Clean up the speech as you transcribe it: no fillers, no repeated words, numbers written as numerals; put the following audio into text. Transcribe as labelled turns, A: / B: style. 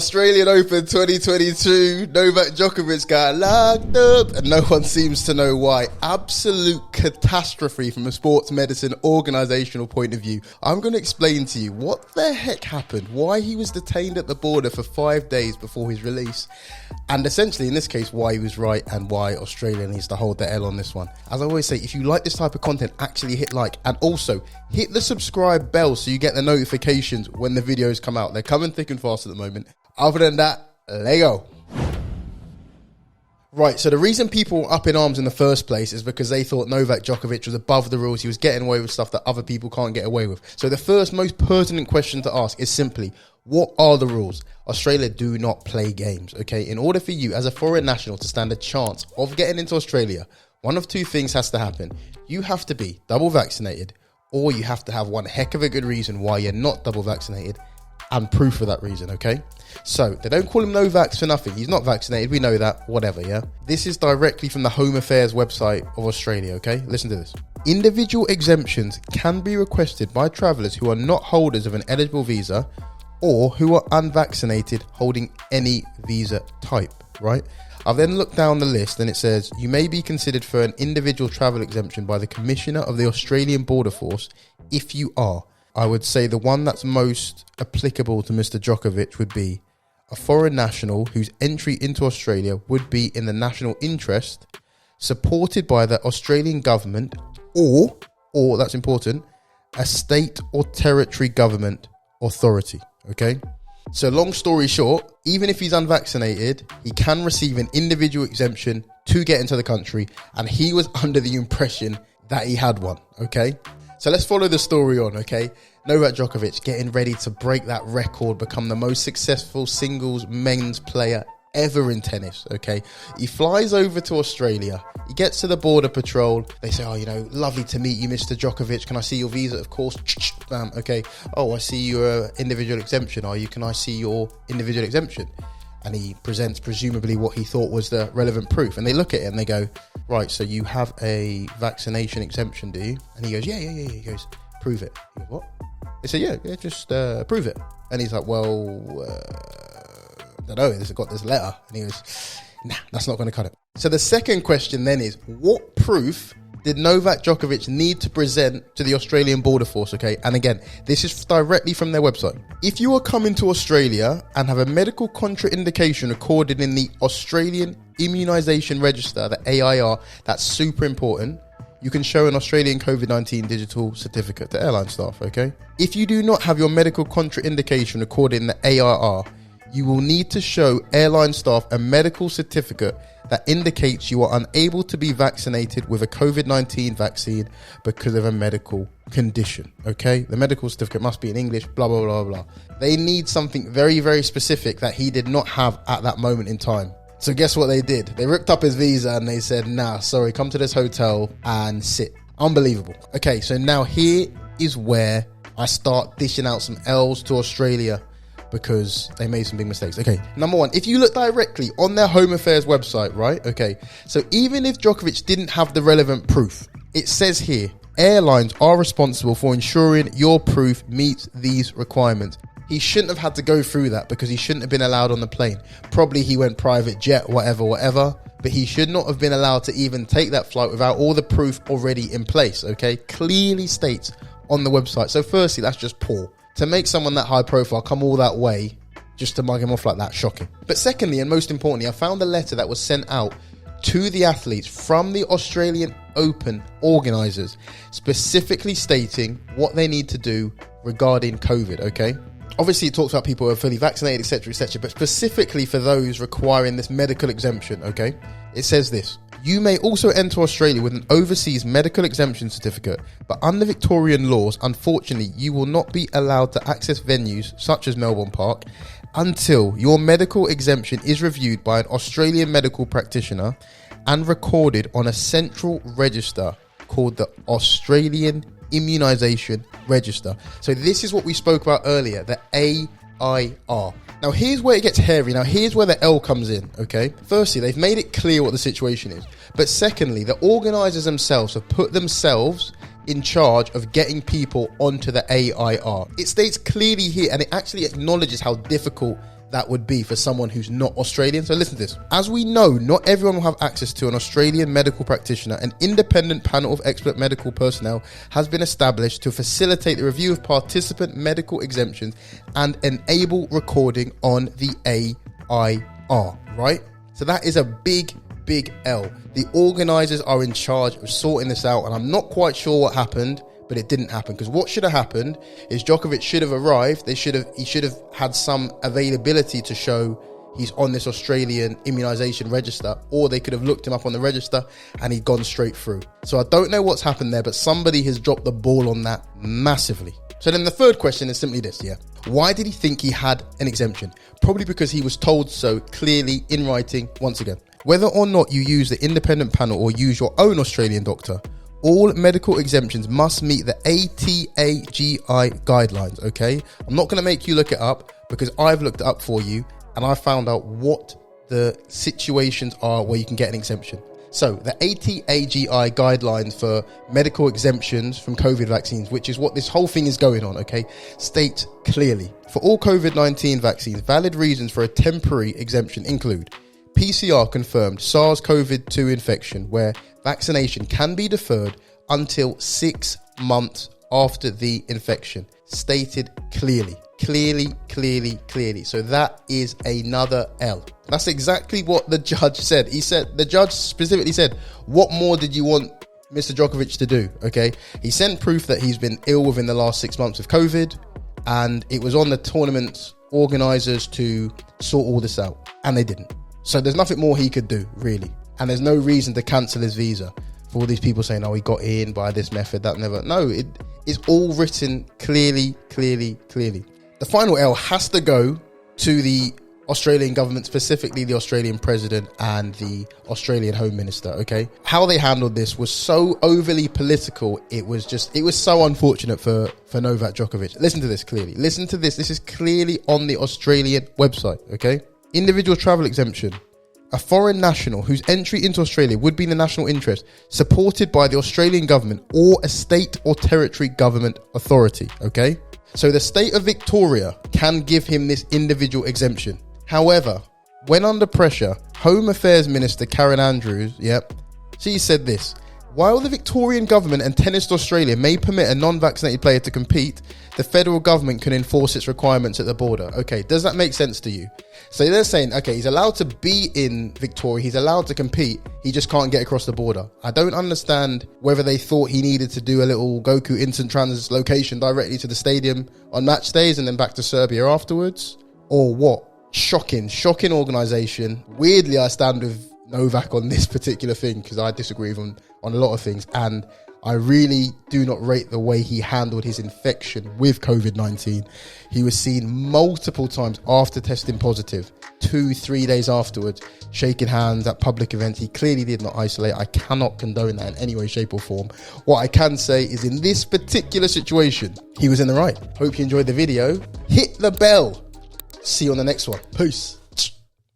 A: Australian Open 2022, Novak Djokovic got locked up and no one seems to know why. Absolute catastrophe from a sports medicine organisational point of view. I'm going to explain to you what the heck happened, why he was detained at the border for 5 days before his release, and essentially in this case why he was right and why Australia needs to hold the L on this one. As I always say, if you like this type of content, actually hit like, and also hit the subscribe bell so you get the notifications when the videos come out. They're coming thick and fast at the moment. Other than that, let go. Right, so the reason people were up in arms in the first place is because they thought Novak Djokovic was above the rules. He was getting away with stuff that other people can't get away with. So the first most pertinent question to ask is simply, what are the rules? Australia do not play games, okay? In order for you as a foreign national to stand a chance of getting into Australia, one of two things has to happen. You have to be double vaccinated, or you have to have one heck of a good reason why you're not double vaccinated and proof for that reason, okay? So they don't call him Novak for nothing. He's not vaccinated. We know that. Whatever, yeah? This is directly from the Home Affairs website of Australia, okay? Listen to this. Individual exemptions can be requested by travellers who are not holders of an eligible visa or who are unvaccinated holding any visa type, right? I've then looked down the list and it says, you may be considered for an individual travel exemption by the Commissioner of the Australian Border Force if you are. I would say the one that's most applicable to Mr. Djokovic would be a foreign national whose entry into Australia would be in the national interest, supported by the Australian government or that's important, a state or territory government authority, okay? So long story short, even if he's unvaccinated, he can receive an individual exemption to get into the country, and he was under the impression that he had one, okay? So let's follow the story on, okay? Novak Djokovic getting ready to break that record, become the most successful singles men's player ever in tennis, okay? He flies over to Australia. He gets to the border patrol. They say, oh, you know, lovely to meet you, Mr. Djokovic. Can I see your visa? Of course. Bam, okay. Oh, I see your individual exemption. Are you? Can I see your individual exemption? And he presents presumably what he thought was the relevant proof. And they look at it and they go, right, so you have a vaccination exemption, do you? And he goes, yeah. He goes, prove it. He goes, what? They say, yeah, just prove it. And he's like, well, I don't know, it's got this letter. And he goes, nah, that's not going to cut it. So the second question then is, what proof did Novak Djokovic need to present to the Australian Border Force, okay? And again, this is directly from their website. If you are coming to Australia and have a medical contraindication recorded in the Australian Immunisation Register, the AIR, that's super important, you can show an Australian COVID-19 digital certificate to airline staff, okay? If you do not have your medical contraindication recorded in the AIR, you will need to show airline staff a medical certificate that indicates you are unable to be vaccinated with a COVID-19 vaccine because of a medical condition, okay? The medical certificate must be in English, blah, blah, blah, blah. They need something very, very specific that he did not have at that moment in time. So guess what they did? They ripped up his visa and they said, nah, sorry, come to this hotel and sit. Unbelievable. Okay, so now here is where I start dishing out some L's to Australia because they made some big mistakes. Okay, number one, if you look directly on their Home Affairs website, right? Okay, so even if Djokovic didn't have the relevant proof, it says here, airlines are responsible for ensuring your proof meets these requirements. He shouldn't have had to go through that because he shouldn't have been allowed on the plane. Probably he went private jet, whatever, but he should not have been allowed to even take that flight without all the proof already in place, okay? Clearly states on the website. So firstly, that's just poor. To make someone that high profile come all that way just to mug him off like that, shocking. But secondly, and most importantly, I found a letter that was sent out to the athletes from the Australian Open organisers, specifically stating what they need to do regarding COVID, okay? Obviously, it talks about people who are fully vaccinated, etc., but specifically for those requiring this medical exemption, okay? It says this. You may also enter Australia with an overseas medical exemption certificate, but under Victorian laws, unfortunately, you will not be allowed to access venues such as Melbourne Park until your medical exemption is reviewed by an Australian medical practitioner and recorded on a central register called the Australian Immunisation Register. So this is what we spoke about earlier, the AIR. Now here's where it gets hairy. Now here's where the L comes in, okay? Firstly, they've made it clear what the situation is. But secondly, the organisers themselves have put themselves in charge of getting people onto the AIR. It states clearly here, and it actually acknowledges how difficult that would be for someone who's not Australian. So listen to this. As we know, not everyone will have access to an Australian medical practitioner. An independent panel of expert medical personnel has been established to facilitate the review of participant medical exemptions and enable recording on the AIR, right? So that is a big L. The organisers are in charge of sorting this out, and I'm not quite sure what happened, but it didn't happen. Because what should have happened is Djokovic should have arrived. He should have had some availability to show he's on this Australian immunisation register, or they could have looked him up on the register and he'd gone straight through. So I don't know what's happened there, but somebody has dropped the ball on that massively. So then the third question is simply this, why did he think he had an exemption? Probably because he was told so clearly in writing once again. Whether or not you use the independent panel or use your own Australian doctor, all medical exemptions must meet the ATAGI guidelines, okay? I'm not going to make you look it up because I've looked it up for you and I found out what the situations are where you can get an exemption. So the ATAGI guidelines for medical exemptions from COVID vaccines, which is what this whole thing is going on, okay, state clearly, for all COVID-19 vaccines, valid reasons for a temporary exemption include PCR confirmed SARS-CoV-2 infection where vaccination can be deferred until 6 months after the infection. Stated clearly. So that is another L. That's exactly what the judge said. The judge specifically said, what more did you want Mr. Djokovic to do? Okay. He sent proof that he's been ill within the last 6 months of COVID, and it was on the tournament's organisers to sort all this out, and they didn't. So there's nothing more he could do, really. And there's no reason to cancel his visa for all these people saying, oh, he got in by this method, that never. No, it is all written clearly. The final L has to go to the Australian government, specifically the Australian president and the Australian Home Minister, okay? How they handled this was so overly political. It was so unfortunate for Novak Djokovic. Listen to this clearly. Listen to this. This is clearly on the Australian website, okay? Individual travel exemption. A foreign national whose entry into Australia would be in the national interest, supported by the Australian government or a state or territory government authority, okay? So the state of Victoria can give him this individual exemption. However, when under pressure, Home Affairs Minister Karen Andrews, she said this: while the Victorian government and Tennis Australia may permit a non-vaccinated player to compete, the federal government can enforce its requirements at the border. Okay, does that make sense to you? So they're saying, okay, he's allowed to be in Victoria, he's allowed to compete, he just can't get across the border. I don't understand whether they thought he needed to do a little Goku instant translocation directly to the stadium on match days and then back to Serbia afterwards, or what. Shocking organisation. Weirdly, I stand with Novak on this particular thing because I disagree with him on a lot of things, and I really do not rate the way he handled his infection with COVID-19. He was seen multiple times after testing positive, 2-3 days afterwards, shaking hands at public events. He clearly did not isolate. I cannot condone that in any way, shape or form. What I can say is in this particular situation, he was in the right. Hope you enjoyed the video. Hit the bell. See you on the next one. Peace.